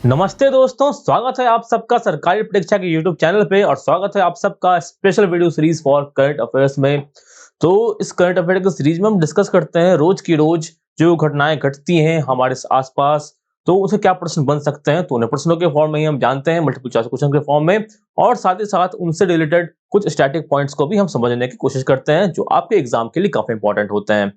नमस्ते दोस्तों, स्वागत है आप सबका सरकारी परीक्षा के यूट्यूब चैनल पे और स्वागत है आप सबका special video series for current affairs में। तो इस करंट अफेयर की सीरीज में हम डिस्कस करते हैं रोज की रोज जो घटनाएं घटती हैं हमारे आसपास, तो उसे क्या प्रश्न बन सकते हैं, तो उन्हें प्रश्नों के फॉर्म में ही हम जानते हैं, मल्टीपल चॉइस क्वेश्चन के फॉर्म में। और साथ ही साथ उनसे रिलेटेड कुछ स्टैटिक पॉइंट्स को भी हम समझने की कोशिश करते हैं जो आपके एग्जाम के लिए काफी इंपॉर्टेंट होते हैं।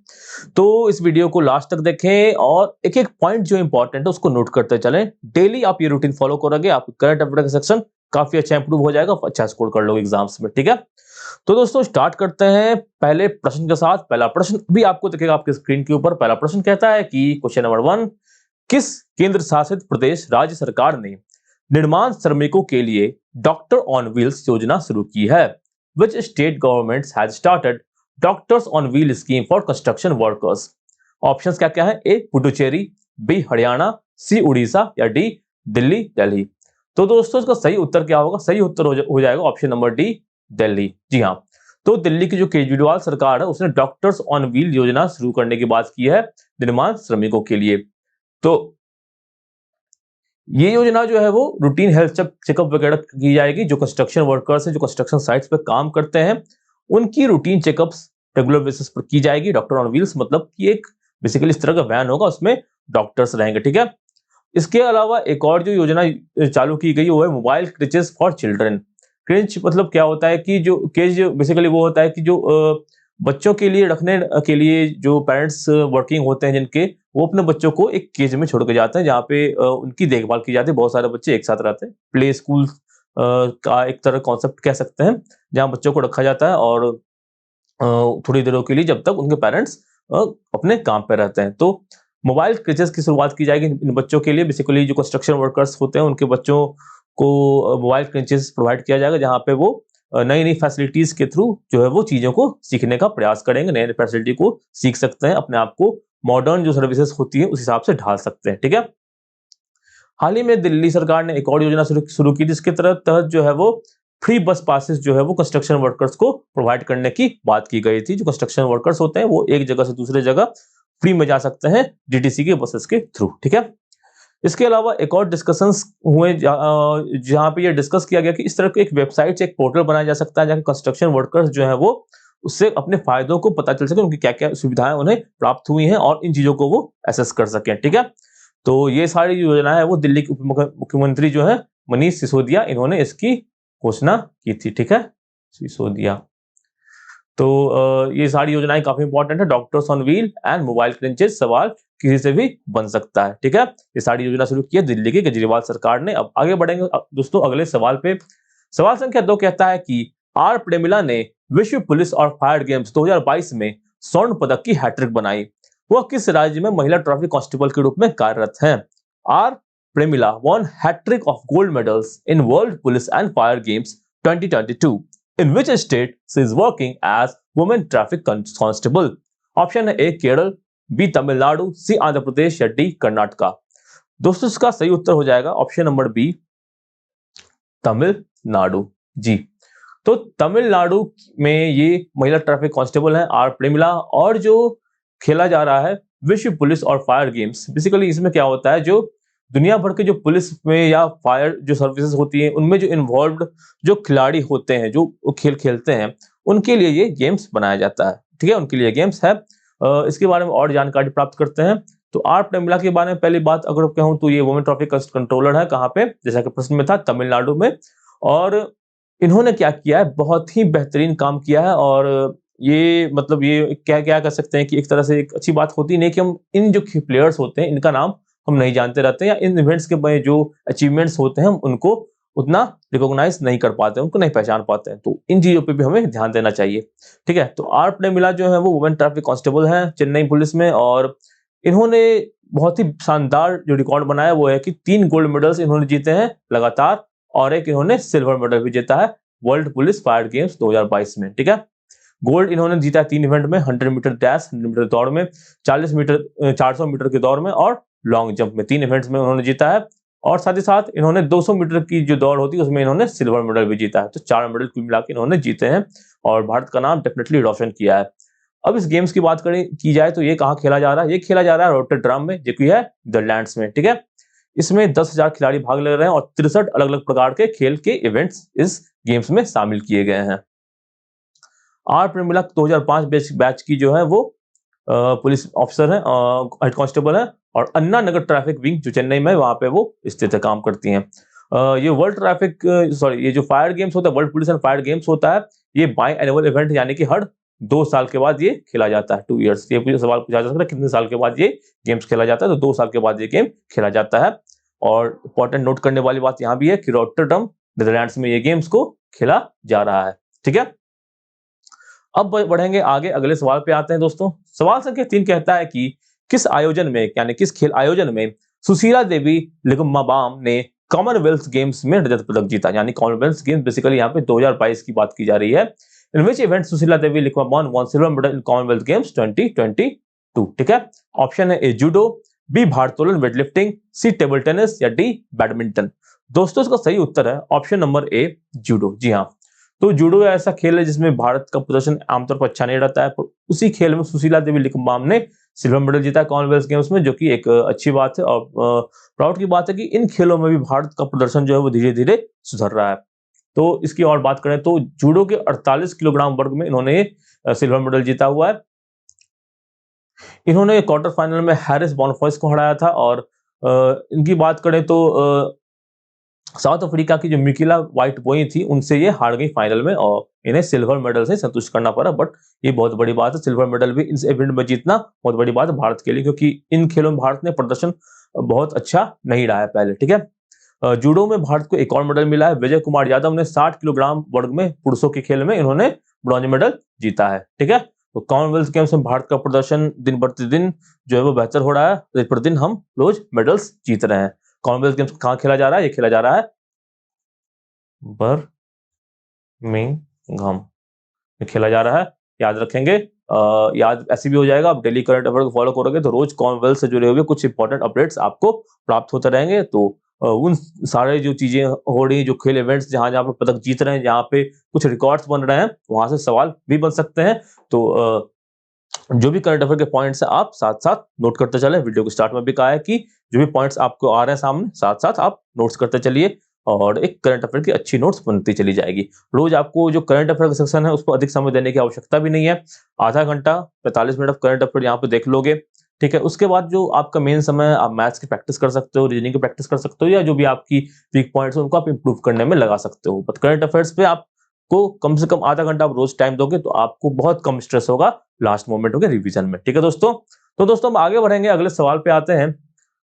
तो इस वीडियो को लास्ट तक देखें और एक एक पॉइंट जो इंपॉर्टेंट है उसको नोट करते चलें। डेली आप ये रूटीन फॉलो करोगे, आप करंट अफेयर का सेक्शन काफी अच्छा इंप्रूव हो जाएगा, अच्छा स्कोर कर लोगे एग्जाम्स में। ठीक है, तो दोस्तों स्टार्ट करते हैं पहले प्रश्न के साथ। पहला प्रश्न भी आपको दिखेगा आपके स्क्रीन के ऊपर। पहला प्रश्न कहता है कि क्वेश्चन नंबर 1, किस केंद्र शासित प्रदेश राज्य सरकार ने निर्माण श्रमिकों के लिए डॉक्टर ऑन व्हील्स योजना शुरू की है? Which state government has started doctors on wheel scheme for construction workers? Options क्या क्या है? ए पुडुचेरी, बी हरियाणा, सी उड़ीसा या डी दिल्ली दिल्ली। तो दोस्तों इसका सही उत्तर क्या होगा? सही उत्तर हो जाएगा ऑप्शन नंबर डी, दिल्ली। जी हाँ, तो दिल्ली की जो केजरीवाल सरकार है उसने डॉक्टर्स ऑन व्हील योजना शुरू करने की बात की है निर्माण श्रमिकों के लिए। तो ये योजना जो है वो रूटीन हेल्थ चेकअप वगैरह की जाएगी। जो कंस्ट्रक्शन वर्कर्स हैं, जो कंस्ट्रक्शन साइट्स पे काम करते हैं, उनकी रूटीन चेकअप्स रेगुलर बेसिस पर की जाएगी। डॉक्टर ऑन व्हील्स मतलब कि एक बेसिकली इस तरह का वैन होगा, उसमें डॉक्टर्स रहेंगे। ठीक है, इसके अलावा एक और जो योजना चालू की गई वो है मोबाइल क्रिचेस फॉर चिल्ड्रन। क्रिंच मतलब क्या होता है कि जो केज बेसिकली वो होता है कि जो बच्चों के लिए रखने के लिए जो पेरेंट्स वर्किंग होते हैं जिनके, वो अपने बच्चों को एक केज में छोड़ के जाते हैं जहाँ पे उनकी देखभाल की जाती है। बहुत सारे बच्चे एक साथ रहते हैं। प्ले स्कूल का एक तरह कॉन्सेप्ट कह सकते हैं, जहाँ बच्चों को रखा जाता है और थोड़ी देरों के लिए जब तक उनके पेरेंट्स अपने काम पे रहते हैं। तो मोबाइल क्रिचेस की शुरुआत की जाएगी इन बच्चों के लिए। बेसिकली जो कंस्ट्रक्शन वर्कर्स होते हैं उनके बच्चों को मोबाइल क्रिचेस प्रोवाइड किया जाएगा, जहाँ पे वो नई नई फैसिलिटीज के थ्रू जो है वो चीजों को सीखने का प्रयास करेंगे, नए नए फैसिलिटी को सीख सकते हैं, अपने आप को मॉडर्न जो सर्विसेज होती है उस हिसाब से ढाल सकते हैं। ठीक है, हाल ही में दिल्ली सरकार ने एक और योजना शुरू की जिसके तहत जो है वो फ्री बस पासेस जो है वो कंस्ट्रक्शन वर्कर्स को प्रोवाइड करने की बात की गई थी। जो कंस्ट्रक्शन वर्कर्स होते हैं वो एक जगह से दूसरे जगह फ्री में जा सकते हैं डीटीसी के बसेस के थ्रू। ठीक है, इसके अलावा एक और डिस्कशंस हुए जहाँ पे ये डिस्कस किया गया कि इस तरह के एक वेबसाइट से एक पोर्टल बनाया जा सकता है जहाँ कंस्ट्रक्शन वर्कर्स जो है वो उससे अपने फायदों को पता चल सके, उनकी क्या क्या सुविधाएं उन्हें प्राप्त हुई हैं और इन चीजों को वो एसेस कर सकें। ठीक है, तो ये सारी योजना है वो दिल्ली के मुख्यमंत्री जो है मनीष सिसोदिया, इन्होंने इसकी घोषणा की थी। ठीक है, सिसोदिया। तो ये सारी योजनाएं काफी इंपॉर्टेंट है। Doctors on wheel and mobile clinics, सवाल किसी से भी बन सकता है। ठीक है, ये सारी योजना शुरू की है दिल्ली की केजरीवाल सरकार ने। अब आगे बढ़ेंगे दोस्तों अगले सवाल पे। सवाल संख्या 2 कहता है कि आर प्रेमिला ने विश्व पुलिस और फायर गेम्स 2022 में स्वर्ण पदक की हैट्रिक बनाई। वह किस राज्य में महिला ट्रैफिक कांस्टेबल के रूप में कार्यरत हैं? R Premila won hat-trick of gold medals in World Police and Fire Games 2022. In which state she is working as women traffic constable? Option है ए केरल, बी तमिलनाडु, सी आंध्र प्रदेश या डी कर्नाटका। दोस्तों इसका सही उत्तर हो जाएगा ऑप्शन नंबर बी, तमिलनाडु। जी, तो तमिलनाडु में ये महिला ट्रैफिक कांस्टेबल है आर प्रेमिला। और जो खेला जा रहा है विश्व पुलिस और फायर गेम्स, बेसिकली इसमें क्या होता है, जो दुनिया भर के जो पुलिस में या फायर जो सर्विसेज होती है उनमें जो इन्वॉल्व जो खिलाड़ी होते हैं, जो खेल खेलते हैं, उनके लिए ये गेम्स बनाया जाता है। ठीक है, उनके लिए गेम्स है। इसके बारे में और जानकारी प्राप्त करते हैं। तो आर प्रेमिला के बारे में पहली बात अगर कहूँ तो ये वुमेन ट्रैफिक कंट्रोलर है। कहाँ पे? जैसा कि प्रश्न में था, तमिलनाडु में। और इन्होंने क्या किया है, बहुत ही बेहतरीन काम किया है। और ये मतलब ये क्या क्या कर सकते हैं कि एक तरह से एक अच्छी बात होती नहीं कि हम इन जो प्लेयर्स होते हैं इनका नाम हम नहीं जानते रहते, या इन इवेंट्स के जो अचीवमेंट्स होते हैं हम उनको उतना रिकॉग्नाइज नहीं कर पाते, उनको नहीं पहचान पाते हैं। तो इन चीजों पे भी हमें ध्यान देना चाहिए। ठीक है, तो आर प्रेमिला जो है वो वुमेन ट्रैफिक कांस्टेबल है चेन्नई पुलिस में। और इन्होंने बहुत ही शानदार जो रिकॉर्ड बनाया वो है कि 3 गोल्ड मेडल्स इन्होंने जीते हैं लगातार, और एक इन्होंने सिल्वर मेडल भी जीता है वर्ल्ड पुलिस फायर गेम्स 2022 में। ठीक है, गोल्ड इन्होंने जीता है 3 इवेंट में, 100 मीटर डैश, 100 मीटर दौड़ में, 40 मीटर 400 मीटर की दौड़ में और लॉन्ग जंप में। 3 इवेंट्स में उन्होंने जीता है। और साथ ही साथ इन्होंने 200 मीटर की जो दौड़ होती है उसमें इन्होंने सिल्वर मेडल भी जीता है। तो 4 मेडल कुल मिला के इन्होंने जीते हैं और भारत का नाम डेफिनेटली रोशन किया है। अब इस गेम्स की बात की जाए तो ये कहाँ खेला जा रहा है? ये खेला जा रहा है रोटरडैम में, जो कि है नीदरलैंड्स में। ठीक है, इसमें 10,000 खिलाड़ी भाग ले रहे हैं और 63 अलग अलग प्रकार के खेल के इवेंट्स इस गेम्स में शामिल किए गए हैं। आर प्रेमिला 2005 बैच की जो है वो पुलिस ऑफिसर है, हेड कांस्टेबल है, और अन्ना नगर ट्रैफिक विंग जो चेन्नई में वहां पे वो स्थित है, काम करती हैं। ये वर्ल्ड ट्रैफिक सॉरी ये जो फायर गेम्स होता है, world police and fire games होता है, ये बाई एनुअल इवेंट यानी कि हर 2 साल के बाद ये खेला जाता है। 2 इयर्स, ये सवाल पूछा जा सकता है कितने साल के बाद ये गेम्स खेला जाता है, तो 2 साल के बाद ये गेम खेला जाता है। और इंपॉर्टेंट नोट करने वाली बात यहाँ भी है कि रॉटरडम नीदरलैंड्स में ये गेम्स को खेला जा रहा है। ठीक है, अब बढ़ेंगे आगे, अगले सवाल पे आते हैं दोस्तों। सवाल संख्या 3 कहता है कि किस आयोजन में यानी किस खेल आयोजन में सुशीला देवी लिंगम्बाम ने कॉमनवेल्थ गेम्स में रजत पदक जीता, यानी कॉमनवेल्थ गेम्स बेसिकली यहाँ पे 2022 की बात की जा रही है। In which event Sushila Devi Likmabam won silver medal in Commonwealth Games 2022। ठीक है, ऑप्शन है ए जूडो, बी भारोत्तोलन वेटलिफ्टिंग, सी टेबल टेनिस या डी बैडमिंटन। दोस्तों इसका सही उत्तर है ऑप्शन नंबर ए जूडो। जी हाँ, तो जूडो ऐसा खेल है जिसमें भारत का प्रदर्शन आमतौर पर अच्छा नहीं रहता है, पर उसी खेल में सुशीला देवी लिंगम्बाम ने सिल्वर मेडल जीता है कॉमनवेल्थ गेम्स में, जो कि एक अच्छी बात है और प्राउड की बात है कि इन खेलों में भी भारत का प्रदर्शन जो है वो धीरे धीरे सुधर रहा है। तो इसकी और बात करें तो जूडो के 48 किलोग्राम वर्ग में इन्होंने सिल्वर मेडल जीता हुआ है। इन्होंने क्वार्टर फाइनल में हैरिस बॉनफॉयस को हराया था, और इनकी बात करें तो साउथ अफ्रीका की जो मिकिला व्हाइट बॉय थी उनसे ये हार गई फाइनल में, और इन्हें सिल्वर मेडल से संतुष्ट करना पड़ा। बट ये बहुत बड़ी बात है, सिल्वर मेडल भी इस इवेंट में जीतना बहुत बड़ी बात है भारत के लिए, क्योंकि इन खेलों में भारत ने प्रदर्शन बहुत अच्छा नहीं रहा है पहले। ठीक है, जूडो में भारत को एक और मेडल मिला है। विजय कुमार यादव ने 60 किलोग्राम वर्ग में पुरुषों के खेल में इन्होंने ब्रॉन्ज मेडल जीता है। ठीक है, तो कॉमनवेल्थ गेम्स में भारत का प्रदर्शन दिन प्रतिदिन जो है वो बेहतर हो रहा है, प्रतिदिन हम रोज मेडल्स जीत रहे हैं। कॉमनवेल्थ गेम्स कहाँ खेला जा रहा है? ये खेला जा रहा है बर्मिंघम में खेला जा रहा है, याद रखेंगे। याद ऐसे भी हो जाएगा, आप डेली करंट अफेयर को फॉलो करोगे तो रोज कॉमनवेल्थ से जुड़े हुए कुछ इंपॉर्टेंट अपडेट्स आपको प्राप्त होते रहेंगे। तो उन सारे जो चीजें हो रही, जो खेल इवेंट्स जहां जहां पे पदक जीत रहे हैं, जहां पे कुछ रिकॉर्ड्स बन रहे हैं, वहां से सवाल भी बन सकते हैं। तो जो भी करंट अफेयर के पॉइंट्स हैं आप साथ साथ नोट करते चले। वीडियो के स्टार्ट में भी कहा है कि जो भी पॉइंट्स आपको आ रहे हैं सामने, साथ साथ आप नोट्स करते चलिए, और एक करंट अफेयर की अच्छी नोट्स बनती चली जाएगी। रोज आपको जो करंट अफेयर का सेक्शन है उसको अधिक समय देने की आवश्यकता भी नहीं है। आधा घंटा 45 मिनट ऑफ करंट अफेयर यहाँ पे देख लोगे। ठीक है, उसके बाद जो आपका मेन समय आप मैथ्स की प्रैक्टिस कर सकते हो, रीजनिंग की प्रैक्टिस कर सकते हो, या जो भी आपकी वीक पॉइंट्स है उनको आप इंप्रूव करने में लगा सकते हो। बट करंट अफेयर्स पे आपको कम से कम आधा घंटा आप रोज टाइम दोगे तो आपको बहुत कम स्ट्रेस होगा लास्ट मोमेंट के रिवीजन में। ठीक है दोस्तों, तो दोस्तों हम आगे बढ़ेंगे, अगले सवाल पे आते हैं।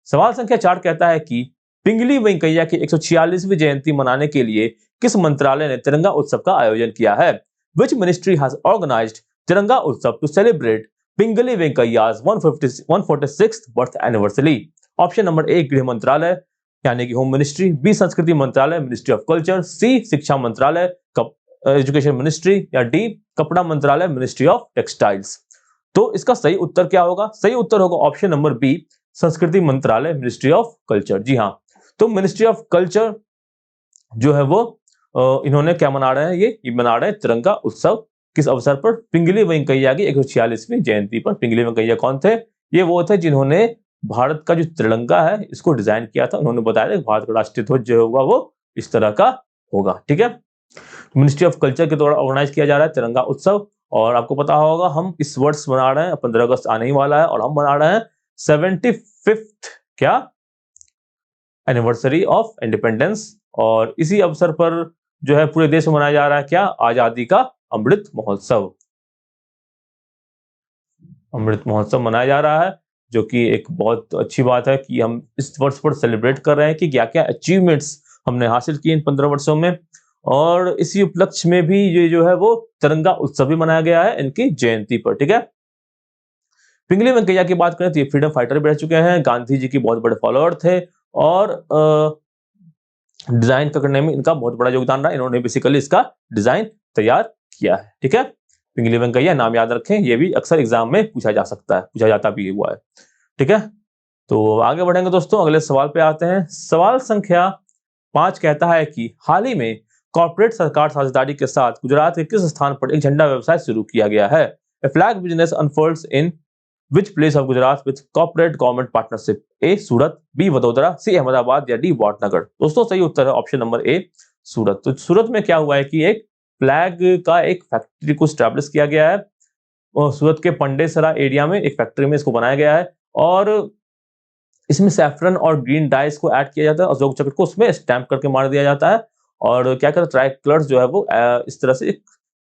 सवाल संख्या 4 कहता है कि पिंगली वेंकैया की 146वीं जयंती मनाने के लिए किस मंत्रालय ने तिरंगा उत्सव का आयोजन किया है? Which ministry has organized तिरंगा उत्सव to celebrate पिंगली वेंकैया's 146th birth anniversary? Option number A गृह मंत्रालय यानी कि होम मिनिस्ट्री, बी संस्कृति मंत्रालय मिनिस्ट्री ऑफ कल्चर, सी शिक्षा मंत्रालय एजुकेशन मिनिस्ट्री, या डी कपड़ा मंत्रालय मिनिस्ट्री ऑफ टेक्सटाइल्स। तो इसका सही उत्तर क्या होगा? सही उत्तर होगा ऑप्शन नंबर बी संस्कृति मंत्रालय मिनिस्ट्री ऑफ कल्चर। जी हाँ, तो मिनिस्ट्री ऑफ कल्चर जो है वो इन्होंने क्या मना रहे हैं, ये मना रहे हैं तिरंगा उत्सव। किस अवसर पर? पिंगली वेंकैया की 146वीं जयंती पर। पिंगली वेंकैया कौन थे? ये वो थे जिन्होंने भारत का जो तिरंगा है इसको डिजाइन किया था। उन्होंने बताया था भारत का राष्ट्रीय ध्वज जो होगा वो इस तरह का होगा। ठीक है, मिनिस्ट्री ऑफ कल्चर के द्वारा ऑर्गेनाइज किया जा रहा है तिरंगा उत्सव, और आपको पता होगा हम इस वर्ष मना रहे हैं, 15 अगस्त आने ही वाला है, और हम मना रहे हैं 75th क्या एनिवर्सरी ऑफ इंडिपेंडेंस, और इसी अवसर पर जो है पूरे देश में मनाया जा रहा है क्या? आजादी का अमृत महोत्सव। अमृत महोत्सव मनाया जा रहा है, जो कि एक बहुत अच्छी बात है कि हम इस वर्ष पर सेलिब्रेट कर रहे हैं कि क्या क्या अचीवमेंट्स हमने हासिल किए इन 15 वर्षों में। और इसी उपलक्ष्य में भी ये जो है वो तिरंगा उत्सव भी मनाया गया है इनकी जयंती पर। ठीक है, पिंगली वेंकैया की बात करें तो ये फ्रीडम फाइटर भी रह चुके हैं, गांधी जी की बहुत बड़े फॉलोअर थे, और डिजाइन करने में इनका बहुत बड़ा योगदान रहा। इन्होंने बेसिकली इसका डिजाइन तैयार किया है। ठीक है, पिंगली वेंकैया नाम याद रखें, ये भी अक्सर एग्जाम में पूछा जा सकता है, पूछा जाता भी हुआ है। ठीक है, तो आगे बढ़ेंगे दोस्तों, अगले सवाल पे आते हैं। सवाल संख्या 5 कहता है कि हाल ही में कॉर्पोरेट सरकार साझेदारी के साथ गुजरात के किस स्थान पर एक झंडा व्यवसाय शुरू किया गया है? A flag business unfolds in which place of Gujarat with corporate government partnership? A Surat, B Vadodara, C Ahmedabad या डी वाटनगर? दोस्तों सही उत्तर है ऑप्शन नंबर ए सूरत। तो सूरत में क्या हुआ है कि एक फ्लैग का एक फैक्ट्री को स्टैब्लिश किया गया है और सूरत के पंडेसरा एरिया में एक फैक्ट्री में इसको बनाया गया है और इसमें सैफरन और ग्रीन डाइस को ऐड किया जाता है, अशोक चक्र को उसमें स्टैम्प करके मार दिया जाता है और क्या करता है ट्राई कलर्स जो है वो इस तरह से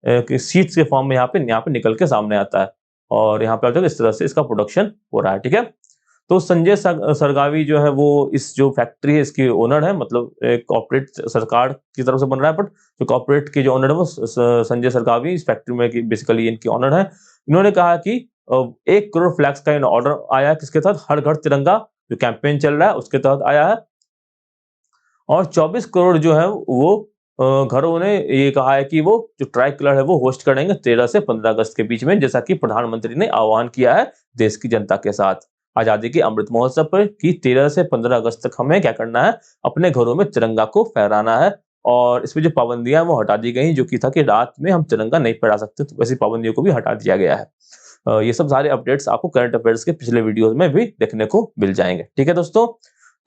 एक सीड्स के फॉर्म में यहाँ पे निकल के सामने आता है और यहाँ पे आप देखो इस तरह से इसका प्रोडक्शन हो रहा है। ठीक है, तो संजय सरगावी जो है वो इस जो फैक्ट्री है इसके ओनर है, मतलब कॉर्पोरेट सरकार की तरफ से बन रहा है, बट जो कॉर्पोरेट के जो ओनर है वो संजय सरगावी इस फैक्ट्री में बेसिकली इनके ओनर है। इन्होंने कहा कि 1 करोड़ फ्लैग्स का ऑर्डर आया है, किसके तहत? हर घर तिरंगा जो कैंपेन चल रहा है उसके तहत आया है और 24 करोड़ जो है वो घरों ने ये कहा है कि वो जो ट्राई कलर है वो होस्ट करेंगे 13 से 15 अगस्त के बीच में, जैसा कि प्रधानमंत्री ने आह्वान किया है देश की जनता के साथ आजादी के अमृत महोत्सव पर कि 13 से 15 अगस्त तक हमें क्या करना है, अपने घरों में तिरंगा को फहराना है और इसमें जो पाबंदियां वो हटा दी गई, जो कि था कि रात में हम तिरंगा नहीं फहरा सकते, तो ऐसी पाबंदियों को भी हटा दिया गया है। ये सब सारे अपडेट्स आपको करंट अफेयर्स के पिछले वीडियोस में भी देखने को मिल जाएंगे। ठीक है दोस्तों,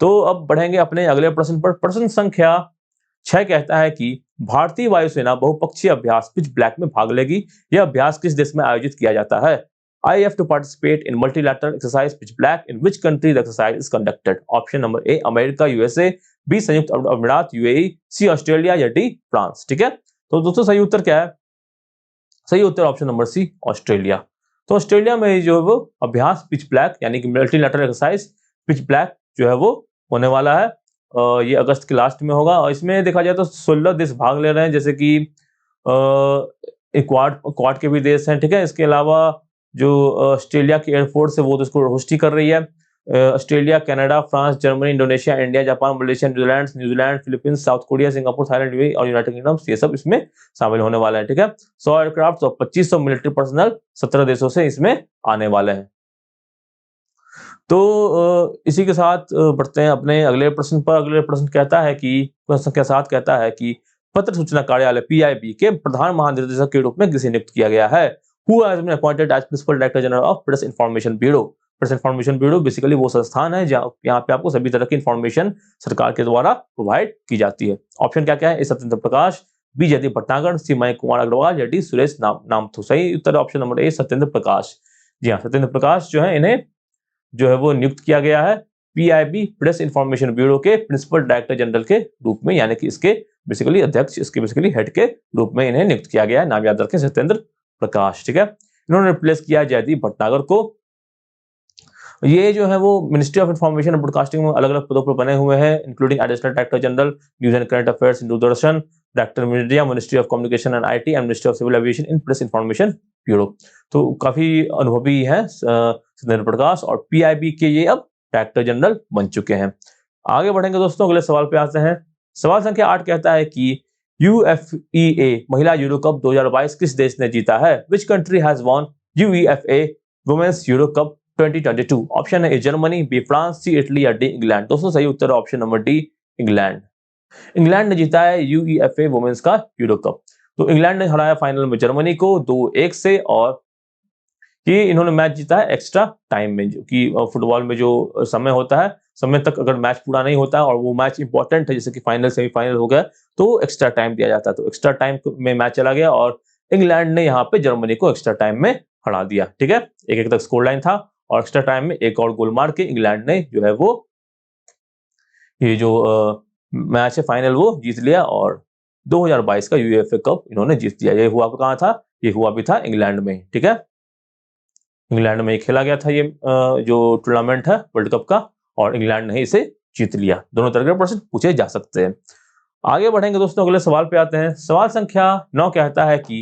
तो अब बढ़ेंगे अपने अगले प्रश्न पर। प्रश्न संख्या 6 कहता है कि भारतीय वायुसेना बहुपक्षीय अभ्यास पिच ब्लैक में भाग लेगी। यह अभ्यास किस देश में आयोजित किया जाता है? I have to participate in multilateral exercise pitch black. In which country the exercise is conducted? Option number A America USA, B संयुक्त अरब अमीरात यूएई, सी ऑस्ट्रेलिया या डी फ्रांस। ठीक है, तो दोस्तों सही उत्तर क्या है? सही उत्तर ऑप्शन नंबर सी ऑस्ट्रेलिया। तो ऑस्ट्रेलिया में जो है वो अभ्यास पिच ब्लैक यानी कि मल्टीलैटरल एक्सरसाइज पिच ब्लैक जो है वो होने वाला है। ये अगस्त के लास्ट में होगा और इसमें देखा जाए तो 16 देश भाग ले रहे हैं, जैसे कि क्वाड के भी देश हैं। ठीक है, इसके अलावा जो ऑस्ट्रेलिया की एयरफोर्स है वो तो इसको होस्ट ही कर रही है। Australia, Canada, France, Germany, Indonesia, India, Japan, Malaysia, New Zealand, Philippines, south Korea, Singapore, Thailand, UAE और यूनाइटेड किंगडम, ये सब इसमें शामिल होने वाला है। ठीक है, 100 एयरक्राफ्ट और 2500 मिलिट्री पर्सनल 17 देशों से इसमें आने वाले हैं। तो इसी के साथ बढ़ते हैं अपने अगले प्रश्न पर। अगले प्रश्न कहता है कि प्रश्न के साथ कहता है कि पत्र सूचना कार्यालय पीआईबी के प्रधान महानिदेशक के रूप में किसे नियुक्त किया गया है? Who has been appointed as Principal Director General of Press Information Bureau? Press information bureau basically वो संस्थान है जहाँ यहाँ पे आपको सभी तरह की इन्फॉर्मेशन सरकार के द्वारा प्रोवाइड की जाती है। ऑप्शन क्या क्या है? ए सत्येंद्र प्रकाश, बी जयदीप भटनागर, सी मयंक कुमार अग्रवाल या डी सुरेश नामथू। सही उत्तर ऑप्शन नंबर ए सत्येंद्र प्रकाश। जी हाँ, सत्येंद्र प्रकाश जो है इन्हें जो है वो नियुक्त किया गया है पीआईबी प्रेस इन्फॉर्मेशन ब्यूरो के प्रिंसिपल डायरेक्टर जनरल के रूप में, यानी कि इसके बेसिकली अध्यक्ष, इसके बेसिकली हेड के रूप में इन्हें नियुक्त किया गया है। नाम याद रखें, सत्येंद्र प्रकाश। ठीक है, इन्होंने रिप्लेस किया जयदीप भटनागर को। ये जो है वो ministry of information and broadcasting में अलग अलग पदों पर बने हुए हैं, including additional director general news and current affairs in Doordarshan, director media, ministry of communication and IT and ministry of civil aviation in press information bureau. तो काफी अनुभवी है सत्येंद्र प्रकाश और पीआईबी के ये अब डायरेक्टर जनरल बन चुके हैं। आगे बढ़ेंगे दोस्तों, अगले सवाल पे आते हैं। सवाल संख्या 8 कहता है कि यूएफईए महिला यूरो कप 2022 किस देश ने जीता है? Which country has won UEFA women's Euro cup 2022? Option है A Germany, B France, C Italy या डी इंग्लैंड। दोस्तों सही उत्तर है option number D England. England ने जीता है यूईएफए वुमेन्स का यूरो कप। तो इंग्लैंड ने हराया फाइनल में जर्मनी को 2-1 से और ये इन्होंने मैच जीता है एक्स्ट्रा टाइम में, जो कि फुटबॉल में जो समय होता है, समय तक अगर मैच पूरा नहीं होता है और वो मैच इंपॉर्टेंट है, जैसे कि फाइनल सेमीफाइनल हो गया, तो एक्स्ट्रा टाइम दिया जाता है। तो एक्स्ट्रा टाइम में मैच चला गया और इंग्लैंड ने यहाँ पे जर्मनी को एक्स्ट्रा टाइम में हरा दिया। ठीक है, 1-1 तक स्कोर लाइन था और एक्स्ट्रा टाइम में एक और गोल मार के इंग्लैंड ने जो है वो ये जो मैच है फाइनल वो जीत लिया और 2022 का यूएफए कप इन्होंने जीत लिया। ये हुआ कहाँ था? ये हुआ भी था इंग्लैंड में। ठीक है, इंग्लैंड में खेला गया था ये जो टूर्नामेंट है वर्ल्ड कप का, और इंग्लैंड ने इसे जीत लिया। दोनों तरह के प्रश्न पूछे जा सकते हैं। आगे बढ़ेंगे दोस्तों, अगले सवाल पे आते हैं। सवाल संख्या 9 कहता है कि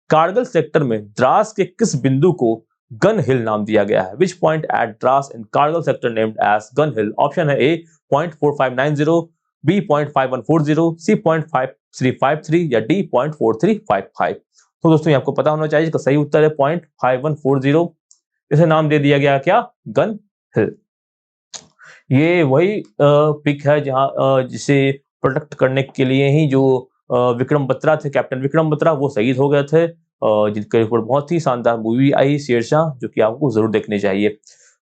कारगिल सेक्टर में द्रास के किस बिंदु को गन हिल नाम दिया गया है? Which point at Dras in Kargil sector named as gun hill? Option है ए 0.4590, बी 0.5140, सी 0.5353 या डी 0.4355। तो दोस्तों ये आपको पता होना चाहिए, इसका सही उत्तर है 0.5140। इसे नाम दे दिया गया क्या? गन हिल। ये वही पिक है जहां जिसे प्रोटेक्ट करने के लिए ही जो विक्रम बत्रा थे, कैप्टन विक्रम बत्रा, वो शहीद हो गए थे जिनके ऊपर बहुत ही शानदार मूवी आई शेरशाह, जो कि आपको जरूर देखनी चाहिए।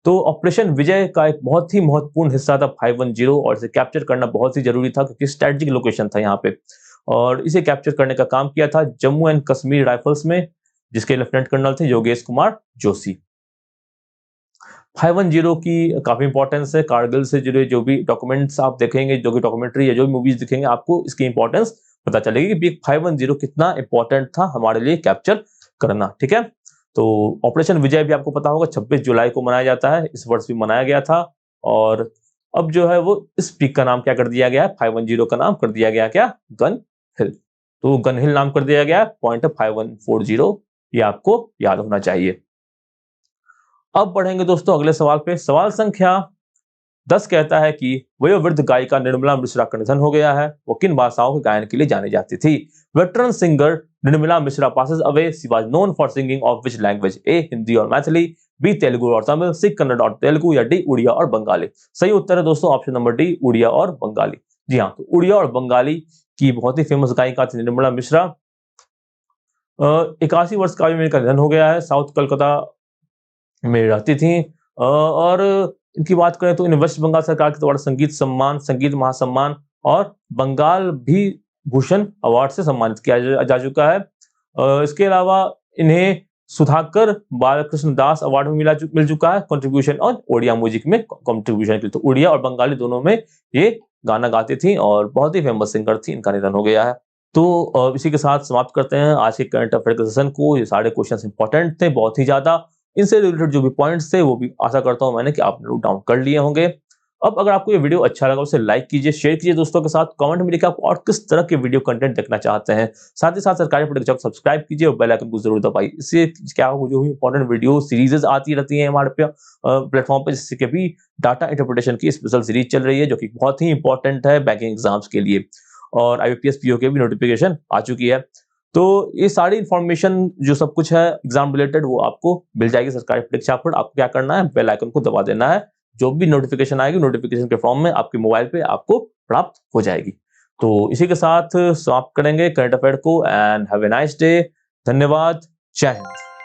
तो ऑपरेशन विजय का एक बहुत ही महत्वपूर्ण हिस्सा था 510, और इसे कैप्चर करना बहुत ही जरूरी था क्योंकि स्ट्रेटेजिक लोकेशन था यहाँ पे। और इसे कैप्चर करने का काम किया था जम्मू एंड कश्मीर राइफल्स में, जिसके लेफ्टिनेंट कर्नल थे योगेश कुमार जोशी। 510 की काफी इंपॉर्टेंस है। कारगिल से जुड़े जो भी डॉक्यूमेंट्स आप देखेंगे, जो भी डॉक्यूमेंट्री या जो भी मूवीज दिखेंगे, आपको इसकी इंपॉर्टेंस पता चलेगी कि 510 कितना इंपॉर्टेंट था हमारे लिए कैप्चर करना। ठीक है, तो ऑपरेशन विजय भी आपको पता होगा 26 जुलाई को मनाया जाता है, इस वर्ष भी मनाया गया था। और अब जो है वो इस पीक का नाम क्या कर दिया गया है, 510 का नाम कर दिया गया क्या, गन हिल। तो गन हिल नाम कर दिया गया, पॉइंट 5140, ये आपको याद होना चाहिए। अब बढ़ेंगे दोस्तों अगले सवाल पे। सवाल संख्या 10 कहता है कि वयोवृद्ध गायिका निर्मला मिश्रा का निधन हो गया है। वो किन भाषाओं के गायन के लिए जानी जाती थी? Veteran singer Nirmala Mishra passes away. She was known for singing of which language? A. Hindi और मैथिली, B. तेलुगु और तमिल, C. कन्नड़ और तेलुगु, या D. उड़िया और बंगाली। सही उत्तर है दोस्तों ऑप्शन नंबर डी, उड़िया और बंगाली। जी हाँ, तो उड़िया और बंगाली की बहुत ही फेमस गायिका थी निर्मला मिश्रा। 81 वर्ष का भी इनका निधन हो गया है। साउथ कोलकाता में रहती थी। और इनकी बात करें तो इन्हें वेस्ट बंगाल सरकार के द्वारा संगीत सम्मान, संगीत महासम्मान और बंगाल भी भूषण अवार्ड से सम्मानित किया जा चुका है। इसके अलावा इन्हें सुधाकर बालकृष्ण दास अवार्ड में मिल चुका है कंट्रीब्यूशन और ओडिया म्यूजिक में कंट्रीब्यूशन के लिए। तो उड़िया और बंगाली दोनों में ये गाना गाती थी और बहुत ही फेमस सिंगर थी। इनका निधन हो गया है। तो इसी के साथ समाप्त करते हैं आज के करंट अफेयर के सेशन को। ये सारे क्वेश्चन इंपॉर्टेंट थे बहुत ही ज्यादा। इनसे रिलेटेड जो भी पॉइंट्स थे वो भी आशा करता हूं मैंने कि आपने नोट डाउन कर लिए होंगे। अब अगर आपको ये वीडियो अच्छा लगा उसे लाइक कीजिए, शेयर कीजिए दोस्तों के साथ, कमेंट में लिखिए आप और किस तरह के वीडियो कंटेंट देखना चाहते हैं। साथ ही साथ सरकारी प्रोडक्ट को सब्सक्राइब कीजिए और बेल आइकन को जरूर दबाइए। इससे क्या होगा, जो भी इंपॉर्टेंट वीडियो सीरीजेस आती रहती हैं हमारे पे प्लेटफॉर्म पे, जिससे कि भी डाटा इंटरप्रिटेशन की स्पेशल सीरीज चल रही है जो कि बहुत ही इंपॉर्टेंट है बैंकिंग एग्जाम्स के लिए। और IBPS PO के भी नोटिफिकेशन आ चुकी है। तो ये सारी इंफॉर्मेशन जो सब कुछ है एग्जाम रिलेटेड वो आपको मिल जाएगी सरकारी परीक्षा पर। आपको क्या करना है, बेल आइकन को दबा देना है। जो भी नोटिफिकेशन आएगी नोटिफिकेशन के फॉर्म में आपके मोबाइल पे आपको प्राप्त हो जाएगी। तो इसी के साथ समाप्त करेंगे करंट अफेयर को। And have a nice day. धन्यवाद। जय हिंद।